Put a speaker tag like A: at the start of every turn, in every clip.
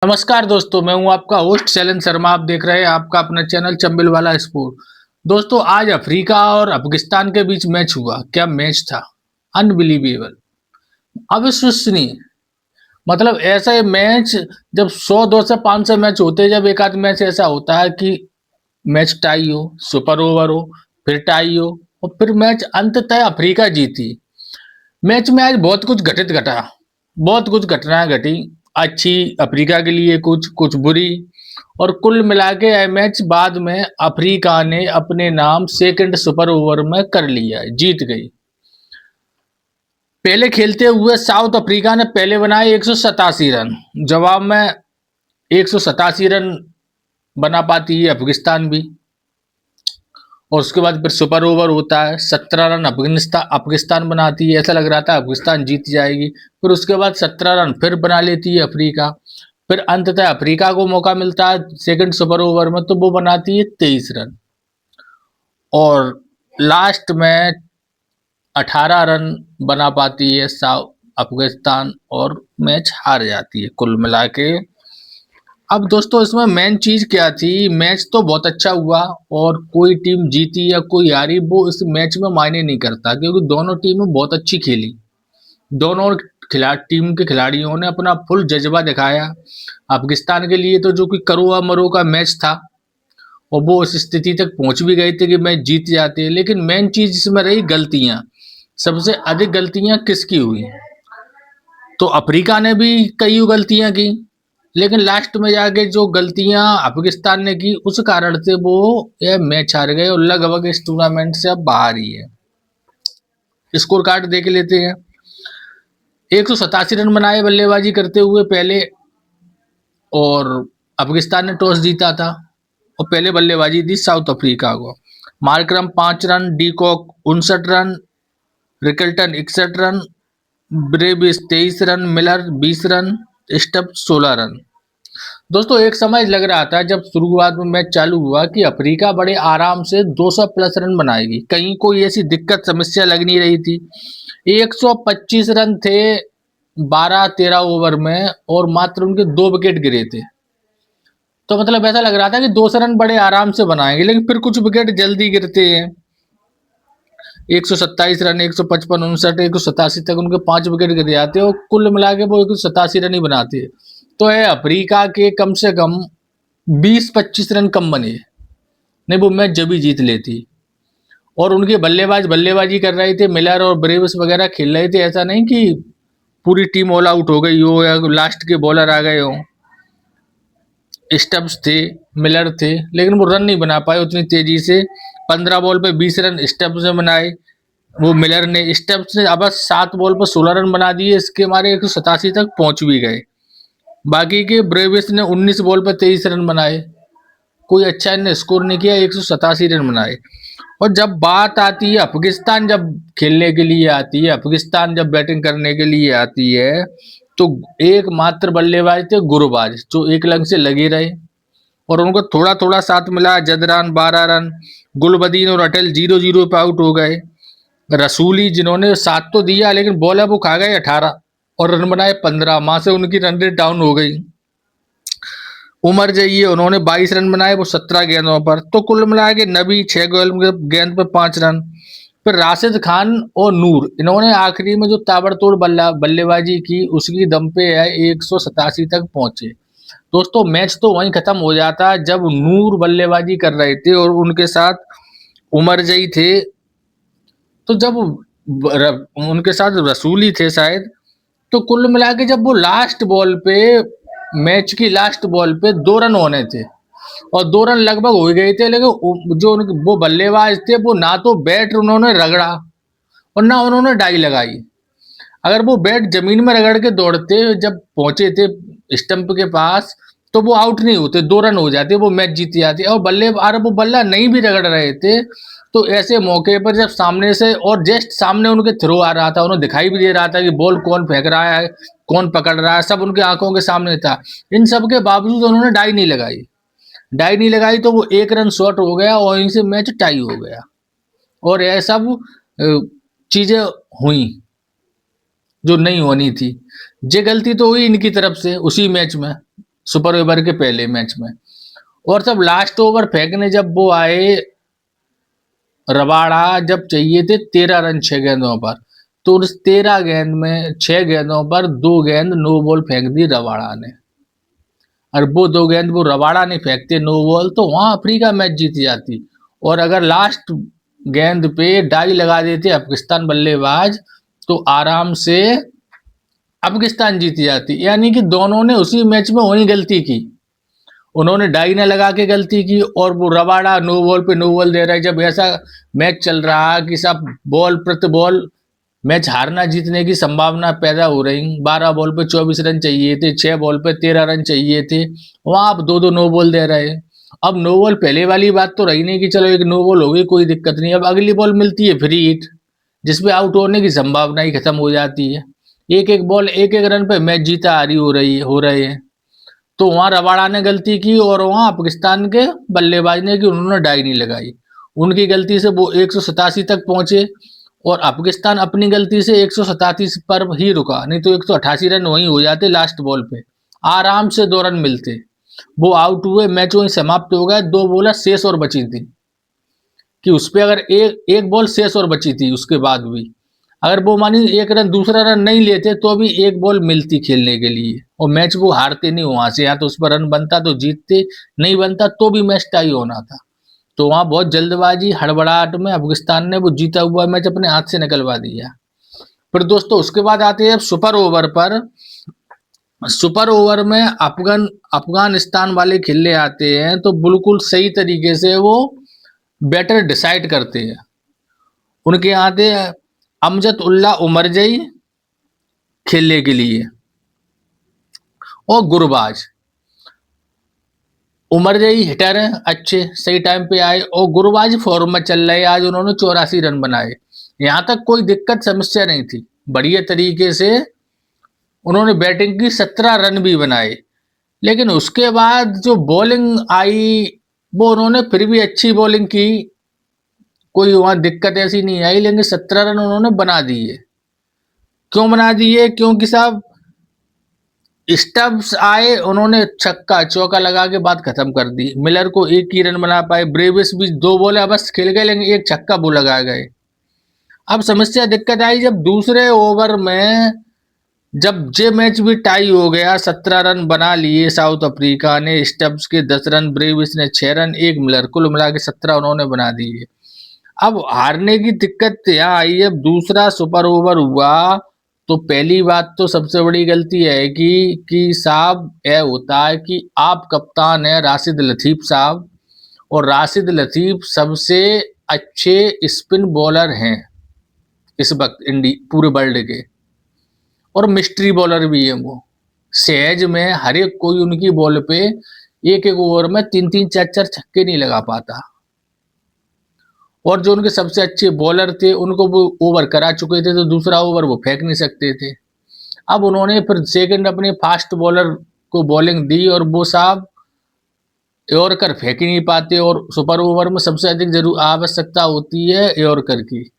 A: नमस्कार दोस्तों, मैं हूं आपका होस्ट शैलेंद्र शर्मा। आप देख रहे हैं आपका अपना चैनल चंबिल वाला स्पोर्ट। दोस्तों, आज अफ्रीका और अफगानिस्तान के बीच मैच हुआ। क्या मैच था! अनबिलीवेबल, अविश्वसनीय। मतलब ऐसा मैच जब 100 200 500 मैच होते हैं, जब एक आध मैच ऐसा होता है कि मैच टाई हो, सुपर ओवर हो, फिर टाई हो और फिर मैच अंततः अफ्रीका जीती। मैच में आज बहुत कुछ घटित घटा, बहुत कुछ घटनाएं घटी। अच्छी अफ्रीका के लिए, कुछ कुछ बुरी। और कुल मिला के यह मैच बाद में अफ्रीका ने अपने नाम सेकंड सुपर ओवर में कर लिया, जीत गई। पहले खेलते हुए साउथ अफ्रीका ने पहले बनाए 187 रन। जवाब में 187 रन बना पाती है अफगानिस्तान भी। और उसके बाद फिर सुपर ओवर होता है, 17 रन अफगानिस्तान बनाती है। ऐसा लग रहा था अफगानिस्तान जीत जाएगी। फिर उसके बाद 17 रन फिर बना लेती है अफ्रीका। फिर अंततः अफ्रीका को मौका मिलता है सेकंड सुपर ओवर में, तो वो बनाती है 23 रन। और लास्ट में 18 रन बना पाती है साउथ अफगानिस्तान और मैच हार जाती है कुल मिला के। अब दोस्तों, इसमें मेन चीज क्या थी? मैच तो बहुत अच्छा हुआ और कोई टीम जीती या कोई हारी वो इस मैच में मायने नहीं करता, क्योंकि दोनों टीमें बहुत अच्छी खेली। दोनों टीम के खिलाड़ियों ने अपना फुल जज्बा दिखाया। अफगानिस्तान के लिए तो जो कि करो या मरो का मैच था, और वो उस स्थिति तक पहुंच भी गए थे कि मैच जीत जाते। लेकिन मेन चीज इसमें रही गलतियां। सबसे अधिक गलतियां किसकी हुई? तो अफ्रीका ने भी कई गलतियां की, लेकिन लास्ट में जाके जो गलतियां अफगानिस्तान ने की उस कारण से वो यह मैच हार गए और लगभग इस टूर्नामेंट से अब बाहर ही है। स्कोर कार्ड देख लेते हैं। 187 रन बनाए बल्लेबाजी करते हुए पहले, और अफगानिस्तान ने टॉस जीता था और पहले बल्लेबाजी दी साउथ अफ्रीका को। Markram 5 run, de Kock 59 run, Rickelton 61 run, Brevis 23 run, Miller 20 run, स्टप 16 रन। दोस्तों, एक समय लग रहा था जब शुरुआत में मैच चालू हुआ कि अफ्रीका बड़े आराम से 200 प्लस रन बनाएगी। कहीं कोई ऐसी दिक्कत समस्या लग नहीं रही थी। 125 रन थे 12-13 ओवर में और मात्र उनके 2 विकेट गिरे थे। तो मतलब ऐसा लग रहा था कि 200 रन बड़े आराम से बनाएंगे, लेकिन फिर कुछ विकेट जल्दी गिरते हैं। 127 रन, 155, 59, 187 तक उनके 5 विकेट गिर जाते हैं और कुल मिला के वो 187 रन ही बनाते हैं। तो है अफ्रीका के कम से कम 20-25 रन कम बने, नहीं वो मैच जब ही जीत लेती। और उनके बल्लेबाज बल्लेबाजी कर रहे थे, मिलर और ब्रेविस वगैरह खेल रहे थे। ऐसा नहीं कि पूरी टीम ऑल आउट हो गई हो या लास्ट के बॉलर आ गए हो। स्टब्स थे, मिलर थे, लेकिन वो रन नहीं बना पाए उतनी तेजी से। 15 बॉल पे 20 रन स्टब्स ने बनाए, वो मिलर ने। स्टब्स ने अब 7 बॉल पर 16 रन बना दिए, इसके हमारे 187 तक पहुंच भी गए। बाकी के ब्रेविस ने 19 बॉल पर 23 रन बनाए, कोई अच्छा इन्हें स्कोर नहीं किया, 187 रन बनाए। और जब बात आती है अफगानिस्तान जब खेलने के लिए आती है, अफगानिस्तान जब बैटिंग करने के लिए आती है, तो एकमात्र बल्लेबाज थे गुरबाज, जो एक लग से लगे रहे और उनको थोड़ा थोड़ा साथ मिला। जदरान 12 रन, गुलबदीन और अटल 0-0 पे आउट हो गए। रसूली जिन्होंने साथ तो दिया, लेकिन बॉलर वो खा गए 18 और रन बनाए 15। वहां से उनकी रन रेट डाउन हो गई। उमर जाइए, उन्होंने 22 रन बनाए, वो 17 गेंदों पर। तो कुल मिला के नबी 6 गेंद पर 5 रन। फिर राशिद खान और नूर, इन्होंने आखिरी में जो ताबड़तोड़ बल्लेबाजी की उसकी दम पे है 187 तक पहुंचे। दोस्तों, मैच तो वहीं खत्म हो जाता जब नूर बल्लेबाजी कर रहे थे और उनके साथ उमर जई थे। तो जब उनके साथ रसूली थे शायद। तो कुल मिला के जब वो लास्ट बॉल पे, मैच की लास्ट बॉल पे 2 रन होने थे और 2 रन लगभग हो गए थे, लेकिन जो उनके वो बल्लेबाज थे वो ना तो बैट उन्होंने रगड़ा और ना उन्होंने डाई लगाई। अगर वो बैट जमीन में रगड़ के दौड़ते, जब पहुंचे थे स्टंप के पास, तो वो आउट नहीं होते, 2 रन हो जाते, वो मैच जीत जाते। और अरे वो बल्ला नहीं भी रगड़ रहे थे, तो ऐसे मौके पर जब सामने से और जस्ट सामने उनके थ्रो आ रहा था, उन्हें दिखाई भी दे रहा था कि बॉल कौन फेंक रहा है, कौन पकड़ रहा है, सब उनके आंखों के सामने था। इन सब के बावजूद उन्होंने डाई नहीं लगाई। डाई नहीं लगाई तो वो 1 रन शॉर्ट हो गया और इनसे मैच टाई हो गया। और यह सब चीजें हुई जो नहीं होनी थी। ये गलती तो हुई इनकी तरफ से उसी मैच में, सुपर ओवर के पहले मैच में। और जब लास्ट ओवर फेंकने जब वो आए, रबाड़ा जब चाहिए थे 13 रन 6 गेंदों पर, तो उस 13 गेंद में 6 गेंदों पर 2 गेंद नो बॉल फेंक दी रबाड़ा ने। और वो 2 गेंद वो रबाड़ा नहीं फेंकते नो बॉल, तो वहां अफ्रीका मैच जीत जाती। और अगर लास्ट गेंद पे डाई लगा देते पाकिस्तान बल्लेबाज, तो आराम से पाकिस्तान जीत जाती। यानी कि दोनों ने उसी मैच में वही गलती की, उन्होंने डाई न लगा के गलती की, और वो रबाड़ा नो बॉल पे नो बॉल दे रहा है। जब ऐसा मैच चल रहा है कि सब बॉल प्रति बॉल मैच हारना जीतने की संभावना पैदा हो रही, 12 बॉल पे 24 रन चाहिए थे, 6 बॉल पे 13 रन चाहिए थे, वहां आप 2-2 नो बॉल दे रहे हैं। अब नो बॉल पहले वाली बात तो रही नहीं कि चलो एक नो बॉल हो गई कोई दिक्कत नहीं, अब अगली बॉल मिलती है फ्री हिट, जिसपे आउट होने की संभावना ही खत्म हो जाती है। एक एक बॉल एक एक रन पे मैच जीता हारी हो रहे हैं। तो वहां रबाड़ा ने गलती की, और वहां पाकिस्तान के बल्लेबाज ने कि उन्होंने डाई नहीं लगाई, उनकी गलती से वो 187 तक पहुंचे। और पाकिस्तान अपनी गलती से 137 पर ही रुका, नहीं तो 188 रन वहीं हो जाते लास्ट बॉल पे, आराम से 2 रन मिलते। वो आउट हुए, मैच वहीं समाप्त हो गया। 2 बॉल शेष और बची थी, कि उस पे अगर एक एक बॉल शेष और बची थी, उसके बाद भी अगर वो मानी एक रन दूसरा रन नहीं लेते तो भी एक बॉल मिलती खेलने के लिए, और मैच वो हारते नहीं वहां से। या तो उस पर रन बनता तो जीतते, नहीं बनता तो भी मैच टाई होना था। तो वहां बहुत जल्दबाजी हड़बड़ाहट में पाकिस्तान ने वो जीता हुआ मैच अपने हाथ से निकलवा दिया। फिर दोस्तों उसके बाद आते हैं अब सुपर ओवर पर। सुपर ओवर में अफगानिस्तान वाले खेलने आते हैं, तो बिल्कुल सही तरीके से वो बैटर डिसाइड करते हैं। उनके यहाँ आते हैं अमजद उल्लाह उमरजई खेलने के लिए, और गुरबाज। उमरजई हिटर है, अच्छे सही टाइम पे आए, और गुरबाज फॉर्म में चल रहे। आज उन्होंने 84 रन बनाए, यहाँ तक कोई दिक्कत समस्या नहीं थी, बढ़िया तरीके से उन्होंने बैटिंग की, 17 रन भी बनाए। लेकिन उसके बाद जो बॉलिंग आई, वो उन्होंने फिर भी अच्छी बॉलिंग की, कोई वहां दिक्कत ऐसी नहीं आई, लेकिन 17 रन उन्होंने बना दिए। क्यों बना दिए? क्योंकि साहब स्टब्स आए, उन्होंने छक्का चौका लगा के बात खत्म कर दी। मिलर को एक ही रन बना पाए, ब्रेविस भी 2 बॉल बस खेल गए, लेकिन एक छक्का वो लगा गए। अब समस्या दिक्कत आई जब दूसरे ओवर में, जब जे मैच भी टाई हो गया, 17 रन बना लिए साउथ अफ्रीका ने, स्टब्स के 10 रन, ब्रेविस ने 6 रन, एक मिलर, कुल मिला के 17 उन्होंने बना दिए। अब हारने की दिक्कत यहाँ आई। अब दूसरा सुपर ओवर हुआ, तो पहली बात तो सबसे बड़ी गलती है कि साहब यह होता है कि आप कप्तान है राशिद लतीफ साहब, और राशिद लतीफ सबसे अच्छे स्पिन बॉलर हैं इस वक्त पूरे वर्ल्ड के, और मिस्ट्री बॉलर भी है वो। सहज में हर एक कोई उनकी बॉल पे एक एक ओवर में 3-3 4-4 छक्के नहीं लगा पाता। और जो उनके सबसे अच्छे बॉलर थे उनको वो ओवर करा चुके थे, तो दूसरा ओवर वो फेंक नहीं सकते थे। अब उन्होंने फिर सेकंड अपने फास्ट बॉलर को बॉलिंग दी, और वो साहब यॉर्कर फेंक ही नहीं पाते, और सुपर ओवर में सबसे अधिक जरूर आवश्यकता होती है यॉर्कर की।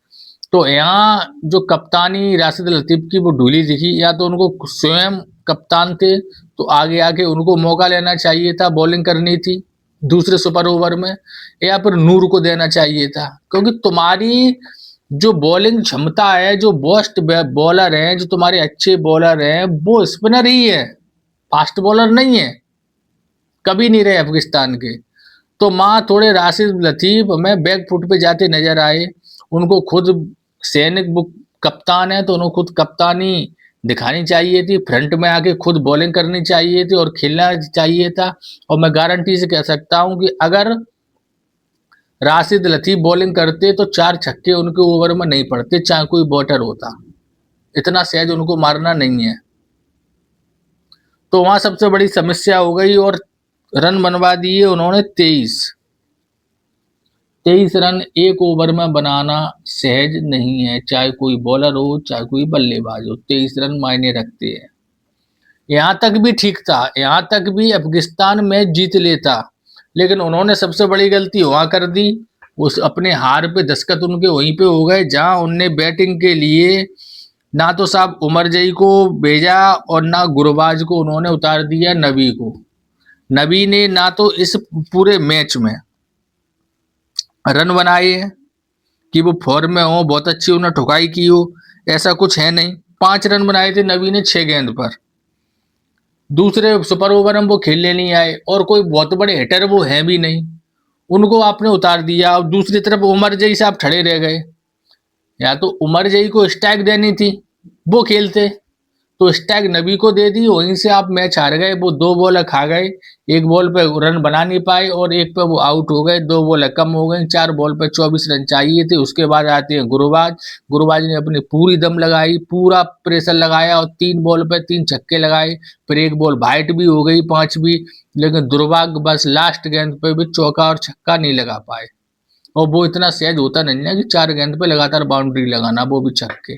A: तो यहाँ जो कप्तानी राशिद लतीफ की वो ढूली दिखी, या तो उनको स्वयं कप्तान थे तो आगे आके उनको मौका लेना चाहिए था, बॉलिंग करनी थी दूसरे सुपर ओवर में, या फिर नूर को देना चाहिए था। क्योंकि तुम्हारी जो बॉलिंग क्षमता है, जो बेस्ट बॉलर हैं, जो तुम्हारे अच्छे बॉलर हैं, वो स्पिनर ही है, फास्ट बॉलर नहीं है, कभी नहीं रहे पाकिस्तान के। तो माँ थोड़े राशिद लतीफ में बैक फुट पे जाते नजर आए। उनको खुद सैनिक बुक कप्तान है, तो उन्हें खुद कप्तानी दिखानी चाहिए थी, फ्रंट में आके खुद बॉलिंग करनी चाहिए थी और खेलना चाहिए था। और मैं गारंटी से कह सकता हूं कि अगर राशिद लतीफ बॉलिंग करते तो 4 छक्के उनके ओवर में नहीं पड़ते, चाहे कोई बॉटर होता, इतना सहज उनको मारना नहीं है। तो वहां सबसे बड़ी समस्या हो गई, और रन बनवा दिए उन्होंने 23 रन एक ओवर में बनाना सहज नहीं है, चाहे कोई बॉलर हो चाहे कोई बल्लेबाज हो, 23 रन मायने रखते हैं। यहाँ तक भी ठीक था, यहाँ तक भी अफगानिस्तान मैच जीत लेता, लेकिन उन्होंने सबसे बड़ी गलती वहां कर दी। उस अपने हार पे दस्तखत उनके वहीं पे हो गए, जहां उनने बैटिंग के लिए ना तो साहब उमरजई को भेजा, और ना गुरबाज को, उन्होंने उतार दिया नबी को। नबी ने ना तो इस पूरे मैच में रन बनाए हैं कि वो फॉर्म में हो, बहुत अच्छी उन्होंने ठुकाई की हो, ऐसा कुछ है नहीं। 5 रन बनाए थे नबी ने 6 गेंद पर। दूसरे सुपर ओवर में वो खेलने नहीं आए और कोई बहुत बड़े हिटर वो हैं भी नहीं, उनको आपने उतार दिया। और दूसरी तरफ उमर जई से आप खड़े रह गए। या तो उमर जई को स्ट्राइक देनी थी, वो खेलते, तो स्टैग नबी को दे दी, वहीं से आप मैच हार गए। वो 2 बॉल खा गए, एक बॉल पे रन बना नहीं पाए और एक पे वो आउट हो गए। 2 बॉल कम हो गई, 4 बॉल पे 24 रन चाहिए थे। उसके बाद आते हैं गुरबाज। गुरबाज ने अपनी पूरी दम लगाई, पूरा प्रेशर लगाया और 3 बॉल पे 3 छक्के लगाए। फिर एक बॉल वाइट भी हो गई, 5 भी, लेकिन दुर्भाग्य बस लास्ट गेंद पे भी चौका और छक्का नहीं लगा पाए। और वो इतना सहज होता नहीं है कि 4 गेंद पे लगातार बाउंड्री लगाना, वो भी छक्के।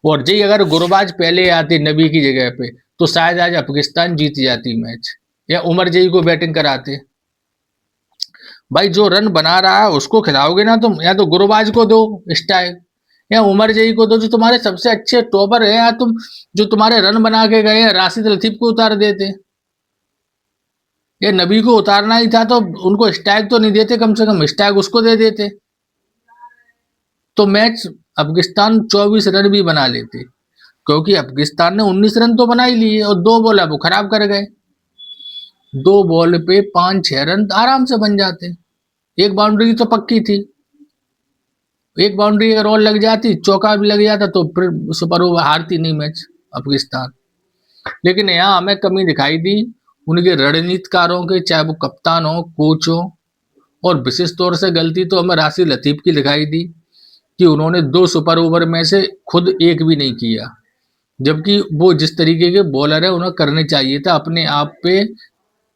A: और जी अगर गुरबाज पहले आते नबी की जगह पे तो शायद आज पाकिस्तान जीत जाती मैच, या उमर जई को बैटिंग कराते। भाई जो रन बना रहा है उसको खिलाओगे ना तुम, या तो गुरबाज को दो स्टाइल, या उमर जई को दो जो तुम्हारे सबसे अच्छे टॉपर है, या तुम जो तुम्हारे रन बना के गए हैं राशिद लतीफ को उतार देते। या नबी को उतारना ही था तो उनको स्टैग तो नहीं देते, कम से कम स्टैग उसको दे देते, तो मैच अफगानिस्तान 24 रन भी बना लेते। क्योंकि अफगानिस्तान ने 19 रन तो बना ही लिए और 2 बॉल अब वो खराब कर गए। 2 बॉल पे 5-6 रन आराम से बन जाते। एक बाउंड्री तो पक्की थी, एक बाउंड्री अगर और लग जाती, चौका भी लग जाता, तो फिर सुपर ओवर हारती नहीं मैच अफगानिस्तान। लेकिन यहाँ हमें कमी दिखाई दी उनके रणनीतिकारों के, चाहे वो कप्तान हो, कोच हो, और विशेष तौर से गलती तो हमें राशिद लतीफ की दिखाई दी कि उन्होंने 2 सुपर ओवर में से खुद एक भी नहीं किया। जबकि वो जिस तरीके के बॉलर है उन्हें करने चाहिए था, अपने आप पे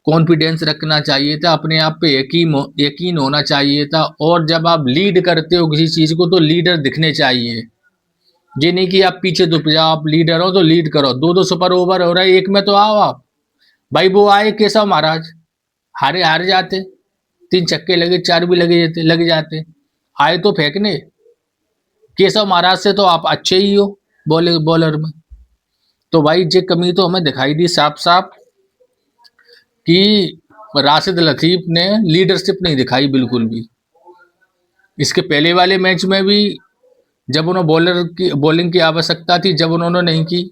A: कॉन्फिडेंस रखना चाहिए था, अपने आप पे यकीन होना चाहिए था। और जब आप लीड करते हो किसी चीज को तो लीडर दिखने चाहिए, ये नहीं कि आप पीछे दुप जाओ। आप लीडर हो तो लीड करो। 2-2 सुपर ओवर हो रहा है, एक में तो आओ आप। भाई वो आए केशव महाराज, हार जाते, 3 छक्के लगे, 4 भी लग जाते, आए तो फेंकने। केशव महाराज से तो आप अच्छे ही हो बॉलर में। तो भाई ये कमी तो हमें दिखाई दी साफ साफ कि राशिद लतीफ ने लीडरशिप नहीं दिखाई बिल्कुल भी। इसके पहले वाले मैच में भी जब उन्हें बॉलिंग की आवश्यकता थी, जब उन्होंने नहीं की,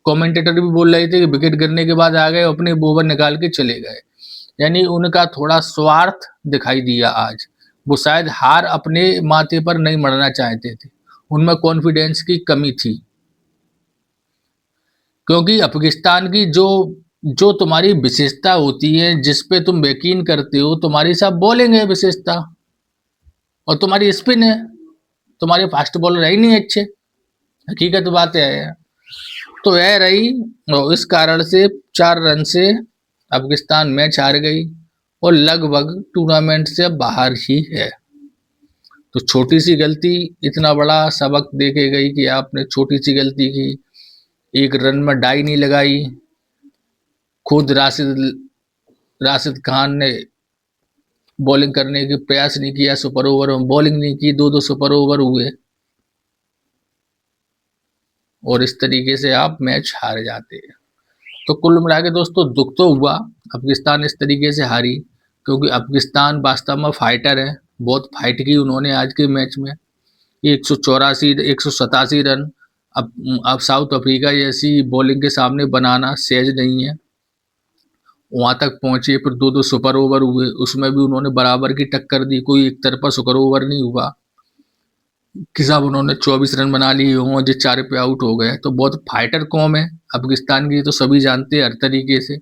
A: कमेंटेटर भी बोल रहे थे कि विकेट गिरने के बाद आ गए, अपने ओवर निकाल के चले गए। यानी उनका थोड़ा स्वार्थ दिखाई दिया आज। वो शायद हार अपने माथे पर नहीं मरना चाहते थे, उनमें कॉन्फिडेंस की कमी थी। क्योंकि अफगानिस्तान की जो जो तुम्हारी विशेषता होती है, जिस पे तुम यकीन करते हो, तुम्हारी सब बॉलिंग है विशेषता, और तुम्हारी स्पिन है। तुम्हारे फास्ट बॉलर है ही नहीं अच्छे, हकीकत बात है। तो यह रही, और इस कारण से 4 रन से अफगानिस्तान मैच हार गई और लगभग टूर्नामेंट से बाहर ही है। तो छोटी सी गलती इतना बड़ा सबक दे के गई कि आपने छोटी सी गलती की, 1 रन में डाई नहीं लगाई। खुद राशिद खान ने बॉलिंग करने के प्रयास नहीं किया, सुपर ओवर में बॉलिंग नहीं की, 2-2 सुपर ओवर हुए और इस तरीके से आप मैच हार जाते हैं। तो कुल मिला के दोस्तों दुख तो हुआ अफगानिस्तान इस तरीके से हारी, क्योंकि अफगानिस्तान वास्तव में फाइटर है। बहुत फाइट की उन्होंने आज के मैच में, 187 रन। अब साउथ अफ्रीका जैसी बॉलिंग के सामने बनाना सहज नहीं है, वहां तक पहुंचे। फिर 2-2 सुपर ओवर हुए, उसमें भी उन्होंने बराबर की टक्कर दी, कोई एक तरफा सुपर ओवर नहीं हुआ कि साहब उन्होंने 24 रन बना लिए हों, जो 4 पे आउट हो गए। तो बहुत फाइटर कौम है अफगानिस्तान की, तो सभी जानते हैं हर तरीके से,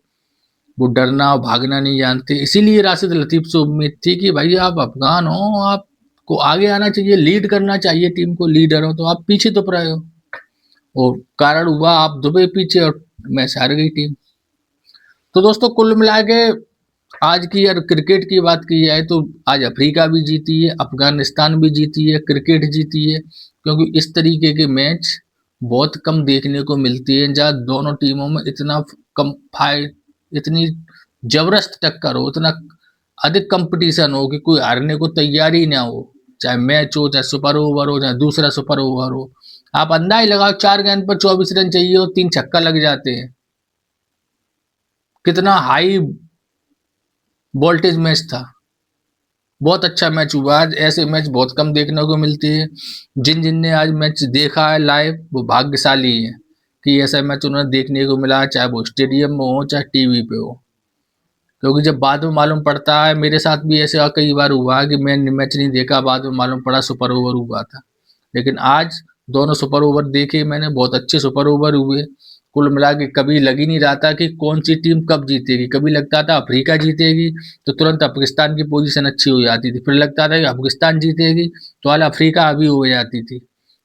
A: वो डरना और भागना नहीं जानते। इसीलिए राशिद लतीफ से उम्मीद थी कि भाई आप अफगान हो, आपको आगे आना चाहिए, लीड करना चाहिए टीम को, लीडर हो, तो आप पीछे दुब रहे हो। और कारण हुआ आप दुबे पीछे और मैच हार गई टीम। तो दोस्तों कुल मिला के आज की अगर क्रिकेट की बात की जाए तो आज अफ्रीका भी जीती है, अफगानिस्तान भी जीती है, क्रिकेट जीती है। क्योंकि इस तरीके के मैच बहुत कम देखने को मिलती है, जहाँ दोनों टीमों में इतना कम फाइट, इतनी जबरदस्त टक्कर हो, इतना अधिक कंपटीशन हो कि कोई हारने को तैयार ही ना हो। चाहे मैच हो, चाहे सुपर ओवर हो, चाहे दूसरा सुपर ओवर हो, आप अंदाज लगाओ 4 गेंद पर 24 रन चाहिए और 3 छक्का लग जाते हैं। कितना हाई वोल्टेज मैच था, बहुत अच्छा मैच हुआ। आज ऐसे मैच बहुत कम देखने को मिलते हैं। जिन जिन ने आज मैच देखा है लाइव वो भाग्यशाली है कि ऐसा मैच उन्हें देखने को मिला, चाहे वो स्टेडियम में हो चाहे टीवी पे हो। क्योंकि जब बाद में मालूम पड़ता है, मेरे साथ भी ऐसे कई बार हुआ कि मैंने मैच नहीं देखा, बाद में मालूम पड़ा सुपर ओवर हुआ था। लेकिन आज दोनों सुपर ओवर देखे मैंने, बहुत अच्छे सुपर ओवर हुए। कुल मिला के कभी लग ही नहीं रहा था कि कौन सी टीम कब जीतेगी। कभी लगता था अफ्रीका जीतेगी तो तुरंत पाकिस्तान की पोजीशन अच्छी हो जाती थी, फिर लगता था कि अफगानिस्तान जीतेगी तो हाल अफ्रीका अभी हो जाती थी।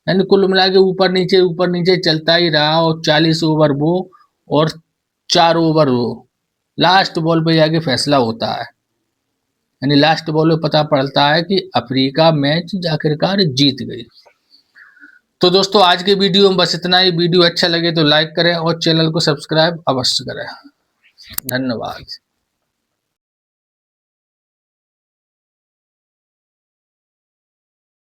A: यानी कुल मिला के ऊपर नीचे चलता ही रहा, और 40 ओवर वो और 4 ओवर वो, लास्ट बॉल पे जाके फैसला होता है। यानी लास्ट बॉल पे पता पड़ता है कि अफ्रीका मैच आखिरकार जीत गई। तो दोस्तों आज के वीडियो में बस इतना ही। वीडियो अच्छा लगे तो लाइक करें और चैनल को सब्सक्राइब अवश्य करें। धन्यवाद।